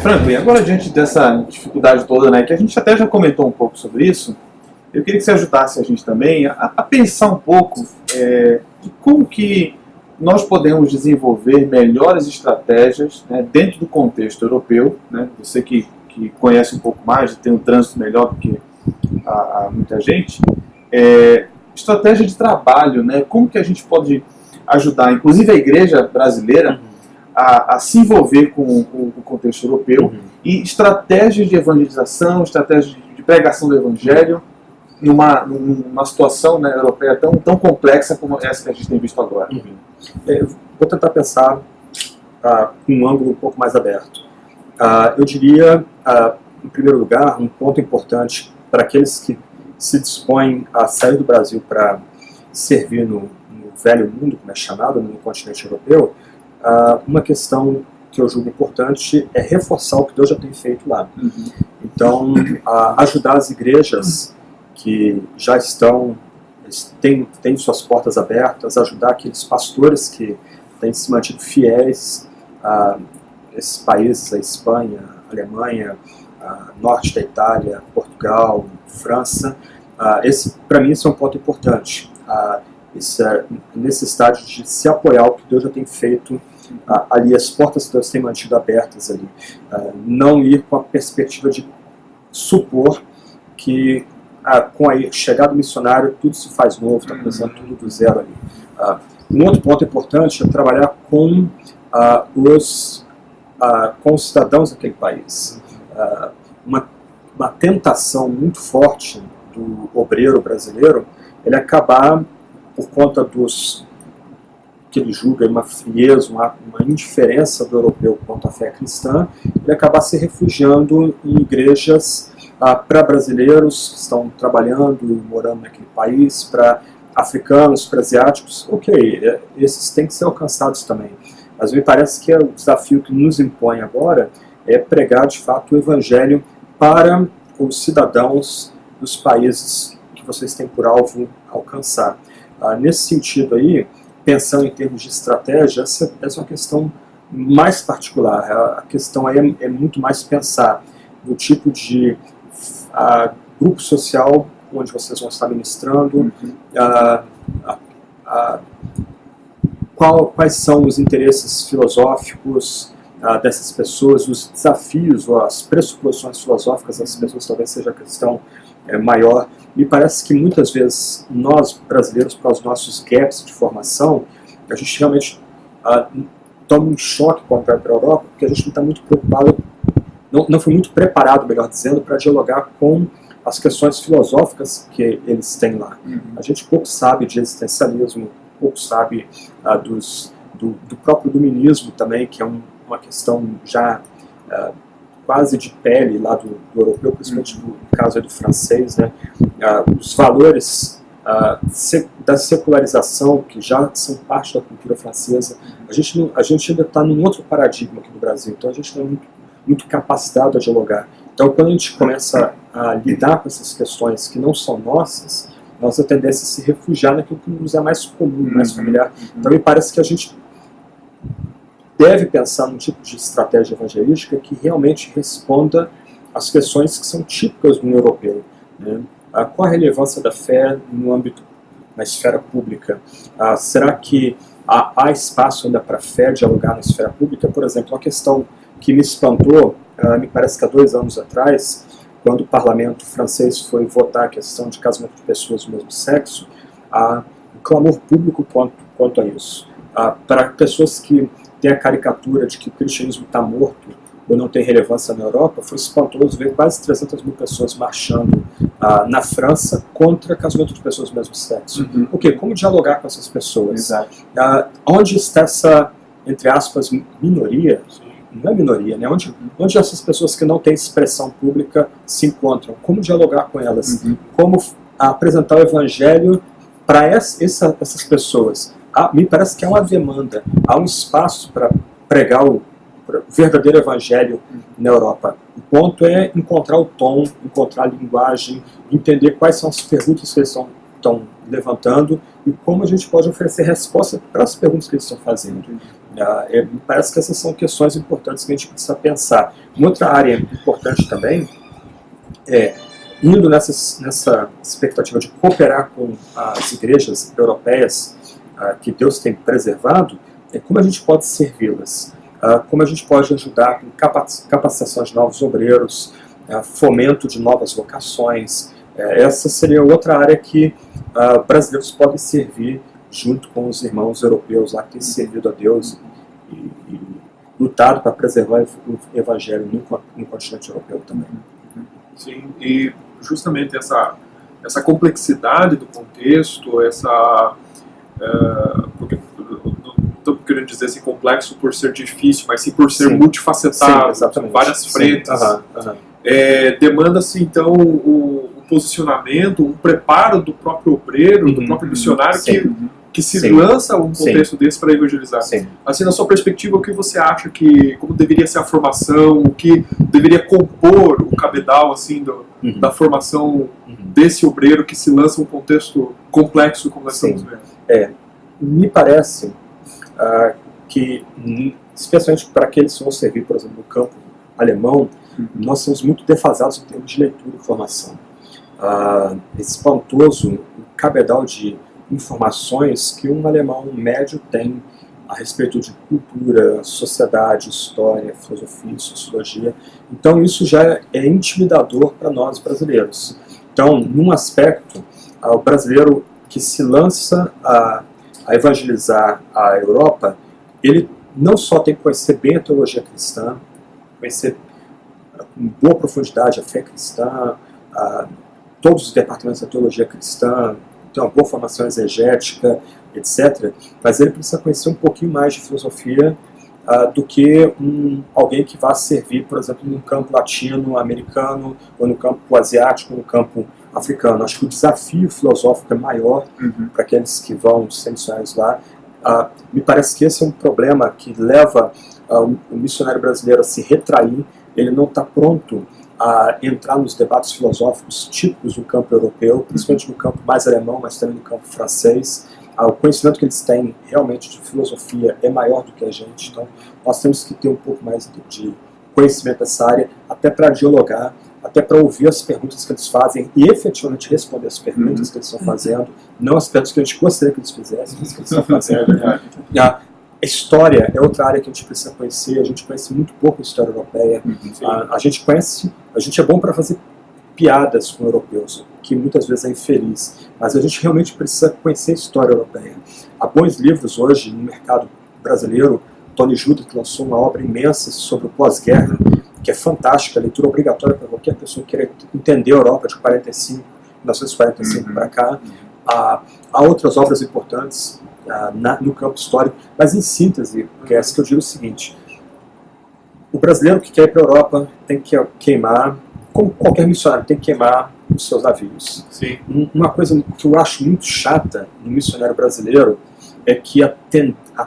Franklin, agora diante dessa dificuldade toda, né, que a gente até já comentou um pouco sobre isso, eu queria que você ajudasse a gente também a pensar um pouco de como que nós podemos desenvolver melhores estratégias, né, dentro do contexto europeu, né, você que conhece um pouco mais, tem um trânsito melhor do que a muita gente, estratégia de trabalho, né, como que a gente pode ajudar, inclusive a igreja brasileira, a se envolver com o contexto europeu e estratégias de evangelização, estratégias de pregação do evangelho numa situação, né, europeia tão complexa como essa que a gente tem visto agora. Vou tentar pensar com um ângulo um pouco mais aberto. Eu diria, em primeiro lugar, um ponto importante para aqueles que se dispõem a sair do Brasil para servir no velho mundo, como é chamado, no continente europeu. Uma questão que eu julgo importante é reforçar o que Deus já tem feito lá. Então, ajudar as igrejas que já têm suas portas abertas, ajudar aqueles pastores que têm se mantido fiéis a esses países, a Espanha, a Alemanha, norte da Itália, Portugal, França. Esse, para mim, isso é um ponto importante. Essa necessidade de se apoiar o que Deus já tem feito ali, as portas que Deus tem mantido abertas ali. Não ir com a perspectiva de supor que com a chegada do missionário tudo se faz novo, está começando tudo do zero ali. Um outro ponto importante é trabalhar com os cidadãos daquele país. Uma tentação muito forte do obreiro brasileiro ele acabar, por conta que ele julga uma frieza, uma indiferença do europeu quanto à fé cristã, ele acabar se refugiando em igrejas para brasileiros que estão trabalhando e morando naquele país, para africanos, para asiáticos. Ok, esses têm que ser alcançados também. Mas me parece que o desafio que nos impõe agora é pregar de fato o evangelho para os cidadãos dos países que vocês têm por alvo alcançar. Nesse sentido aí, pensando em termos de estratégia, essa é uma questão mais particular. A questão aí é muito mais pensar no tipo de grupo social onde vocês vão estar ministrando, quais são os interesses filosóficos dessas pessoas, os desafios ou as pressuposições filosóficas dessas pessoas, talvez seja a questão maior. Me parece que muitas vezes nós, brasileiros, para os nossos gaps de formação, a gente realmente toma um choque quando vai para a Europa, porque a gente não está muito preocupado, não foi muito preparado, melhor dizendo, para dialogar com as questões filosóficas que eles têm lá. A gente pouco sabe de existencialismo, pouco sabe do próprio dominismo também, que é uma questão já quase de pele lá do europeu, principalmente no caso do francês, né? Os valores da secularização, que já são parte da cultura francesa. A gente ainda está num outro paradigma aqui no Brasil, então a gente não é muito capacitado a dialogar. Então, quando a gente começa a lidar com essas questões que não são nossas tendência a se refugiar naquilo que nos é mais comum, mais familiar. Então, me parece que a gente deve pensar num tipo de estratégia evangelística que realmente responda às questões que são típicas do europeu, né? Qual a relevância da fé no âmbito, na esfera pública? Será que há espaço ainda para a fé dialogar na esfera pública? Por exemplo, uma questão que me espantou, me parece que há 2 anos atrás, quando o parlamento francês foi votar a questão de casamento de pessoas do mesmo sexo, o clamor público quanto a isso. Para pessoas que têm a caricatura de que o cristianismo está morto ou não tem relevância na Europa, foi espantoso ver quase 300 mil pessoas marchando na França contra casamento de pessoas do mesmo sexo. Ok, como dialogar com essas pessoas? Onde está essa, entre aspas, minoria? Não é minoria, né? Onde essas pessoas que não têm expressão pública se encontram? Como dialogar com elas? Como apresentar o evangelho para essas pessoas? Me parece que há uma demanda, há um espaço para pregar o verdadeiro evangelho na Europa. O ponto é encontrar o tom, encontrar a linguagem, entender quais são as perguntas que eles estão levantando e como a gente pode oferecer resposta para as perguntas que eles estão fazendo. Me parece que essas são questões importantes que a gente precisa pensar. Uma outra área importante também é, indo nessa expectativa de cooperar com as igrejas europeias que Deus tem preservado, como a gente pode servi-las, como a gente pode ajudar com capacitação de novos obreiros, fomento de novas vocações. Essa seria outra área que brasileiros podem servir junto com os irmãos europeus lá que têm servido a Deus e lutado para preservar o evangelho no continente europeu também. Sim, e justamente essa complexidade do contexto, porque não estou querendo dizer assim complexo por ser difícil, mas sim por ser multifacetado, várias frentes, demanda-se então o posicionamento, um preparo do próprio obreiro, do próprio missionário que se lança um contexto desse para evangelizar. Assim, na sua perspectiva, o que você acha como deveria ser a formação, o que deveria compor o cabedal assim, da formação desse obreiro que se lança um contexto complexo como nós estamos vendo? Me parece que, especialmente para aqueles que vão servir, por exemplo, no campo alemão, nós somos muito defasados em termos de leitura e formação. Espantoso o cabedal de informações que um alemão médio tem a respeito de cultura, sociedade, história, filosofia, sociologia. Então isso já é intimidador para nós brasileiros. Então, num aspecto, o brasileiro que se lança a evangelizar a Europa, ele não só tem que conhecer bem a teologia cristã, conhecer com boa profundidade a fé cristã, todos os departamentos da teologia cristã, tem uma boa formação exegética, etc. Mas ele precisa conhecer um pouquinho mais de filosofia do que alguém que vá servir, por exemplo, no campo latino-americano, ou no campo asiático, ou no campo africano. Acho que o desafio filosófico é maior para aqueles que vão ser missionários lá. Me parece que esse é um problema que leva o missionário brasileiro a se retrair. Ele não está pronto a entrar nos debates filosóficos típicos do campo europeu, principalmente no campo mais alemão, mas também no campo francês. O conhecimento que eles têm realmente de filosofia é maior do que a gente, então nós temos que ter um pouco mais de conhecimento dessa área, até para dialogar, até para ouvir as perguntas que eles fazem e efetivamente responder as perguntas que eles estão fazendo, não as perguntas que a gente gostaria que eles fizessem, mas que eles estão fazendo. A história é outra área que a gente precisa conhecer. A gente conhece muito pouco a história europeia. A gente é bom para fazer piadas com europeus, que muitas vezes é infeliz, mas a gente realmente precisa conhecer a história europeia. Há bons livros hoje no mercado brasileiro. Tony Judah que lançou uma obra imensa sobre o pós-guerra, que é fantástica, leitura obrigatória para qualquer pessoa que queira entender a Europa de 1945 para cá. Há outras obras importantes no campo histórico, mas em síntese, porque é essa que eu digo o seguinte: o brasileiro que quer ir para a Europa tem que queimar, como qualquer missionário, tem que queimar os seus navios. Uma coisa que eu acho muito chata no missionário brasileiro é que a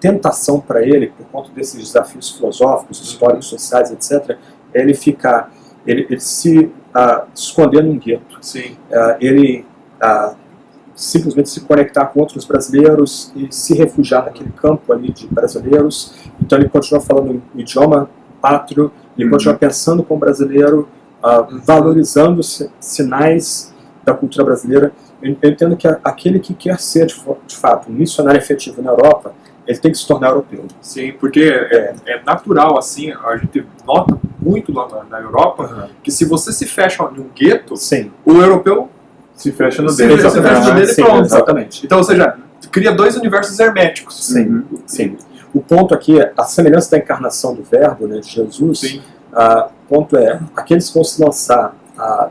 tentação para ele, por conta desses desafios filosóficos, históricos, sociais, etc., é ele se esconder num gueto. Ele simplesmente se conectar com outros brasileiros e se refugiar naquele campo ali de brasileiros. Então ele continua falando o idioma pátrio, ele continua pensando como brasileiro, valorizando sinais da cultura brasileira. Eu entendo que aquele que quer ser de fato um missionário efetivo na Europa, ele tem que se tornar europeu. Sim, porque é natural, assim, a gente nota muito lá na Europa, que se você se fecha em um gueto, o europeu se fecha no dele. E pronto. Exatamente. Então, ou seja, cria dois universos herméticos. Sim. O ponto aqui é a semelhança da encarnação do Verbo, né, de Jesus. O ponto é, aqueles que vão se lançar a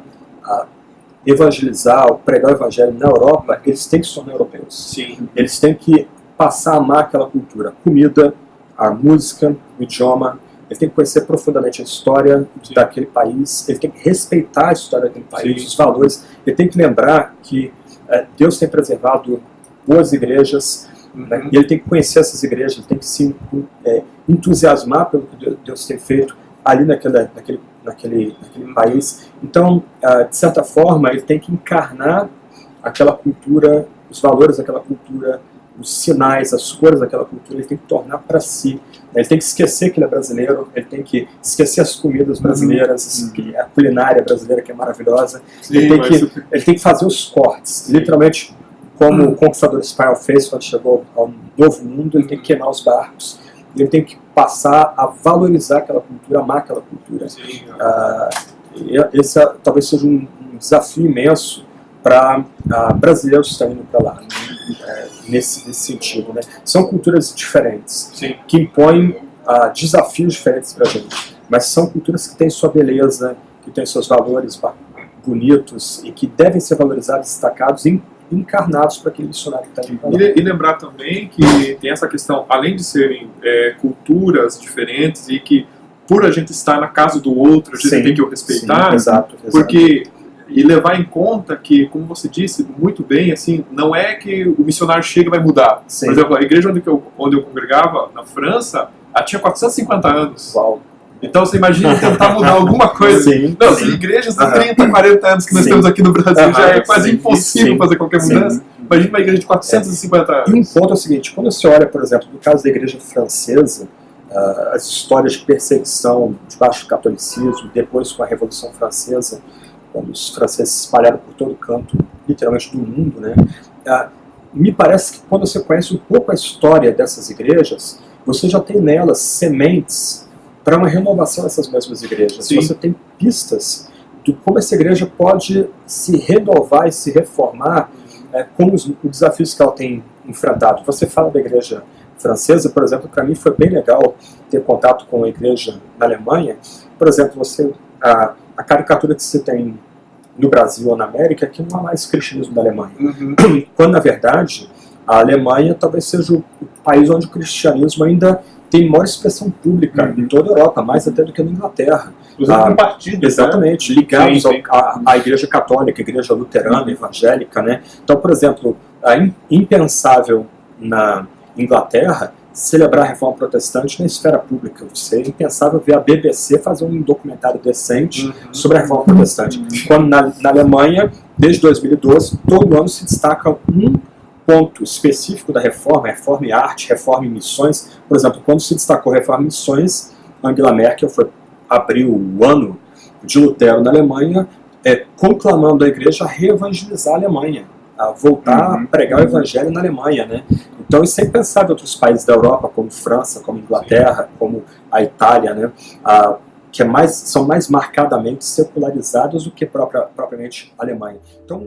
evangelizar, pregar o evangelho na Europa, eles têm que se tornar europeus. Eles têm que passar a amar aquela cultura, a comida, a música, o idioma. Ele tem que conhecer profundamente a história daquele país, ele tem que respeitar a história daquele país, os valores. Ele tem que lembrar que Deus tem preservado boas igrejas, né, e ele tem que conhecer essas igrejas, ele tem que se entusiasmar pelo que Deus tem feito ali naquele país. Então, de certa forma, ele tem que encarnar aquela cultura, os valores daquela cultura os sinais, as cores daquela cultura, ele tem que tornar para si. Ele tem que esquecer que ele é brasileiro, ele tem que esquecer as comidas brasileiras, a culinária brasileira que é maravilhosa. Sim, ele tem que fazer os cortes. Literalmente, como o conquistador espanhol fez quando chegou ao Novo Mundo, ele tem que queimar os barcos. Ele tem que passar a valorizar aquela cultura, amar aquela cultura. Esse talvez seja um desafio imenso para brasileiros que estão indo para lá, né? Nesse sentido, né? São culturas diferentes, sim, que impõem desafios diferentes para a gente, mas são culturas que têm sua beleza, que têm seus valores bonitos e que devem ser valorizados, destacados e encarnados para aquele missionário que está indo para lá. E lembrar também que tem essa questão, além de serem culturas diferentes e que por a gente estar na casa do outro, a gente tem que o respeitar, sim, exato. Porque e levar em conta que, como você disse muito bem, assim, não é que o missionário chega e vai mudar. Sim. Por exemplo, a igreja onde eu congregava, na França, ela tinha 450 anos. Uau. Então você imagina tentar mudar alguma coisa. Sim, não, sim. Igrejas de 30, 40 anos que nós temos aqui no Brasil já é quase impossível fazer qualquer mudança. Imagina uma igreja de 450 anos. E um ponto é o seguinte, quando você olha, por exemplo, no caso da igreja francesa, as histórias de perseguição debaixo do catolicismo, depois com a Revolução Francesa, quando os franceses se espalharam por todo canto, literalmente do mundo, né? Me parece que quando você conhece um pouco a história dessas igrejas, você já tem nelas sementes para uma renovação dessas mesmas igrejas. Sim. Você tem pistas de como essa igreja pode se renovar e se reformar com os desafios que ela tem enfrentado. Você fala da igreja francesa, por exemplo, para mim foi bem legal ter contato com a igreja na Alemanha. Por exemplo, a caricatura que você tem no Brasil ou na América é que não há mais cristianismo da Alemanha. Quando, na verdade, a Alemanha talvez seja o país onde o cristianismo ainda tem maior expressão pública em toda a Europa, mais até do que na Inglaterra. Inclusive com partidos, exatamente, né? ligados Sim. à Igreja Católica, Igreja Luterana, Evangélica, né? Então, por exemplo, é impensável na Inglaterra celebrar a reforma protestante na esfera pública. Você é impensável ver a BBC fazer um documentário decente sobre a reforma protestante. Quando na Alemanha, desde 2012, todo ano se destaca um ponto específico da reforma, reforma em arte, reforma em missões. Por exemplo, quando se destacou a reforma em missões, Angela Merkel abriu o ano de Lutero na Alemanha, conclamando a igreja a reevangelizar a Alemanha, a voltar a pregar o evangelho na Alemanha, né? Então isso é impensável em outros países da Europa, como França, como Inglaterra, como a Itália, né? Que são mais marcadamente secularizados do que propriamente a Alemanha. Então,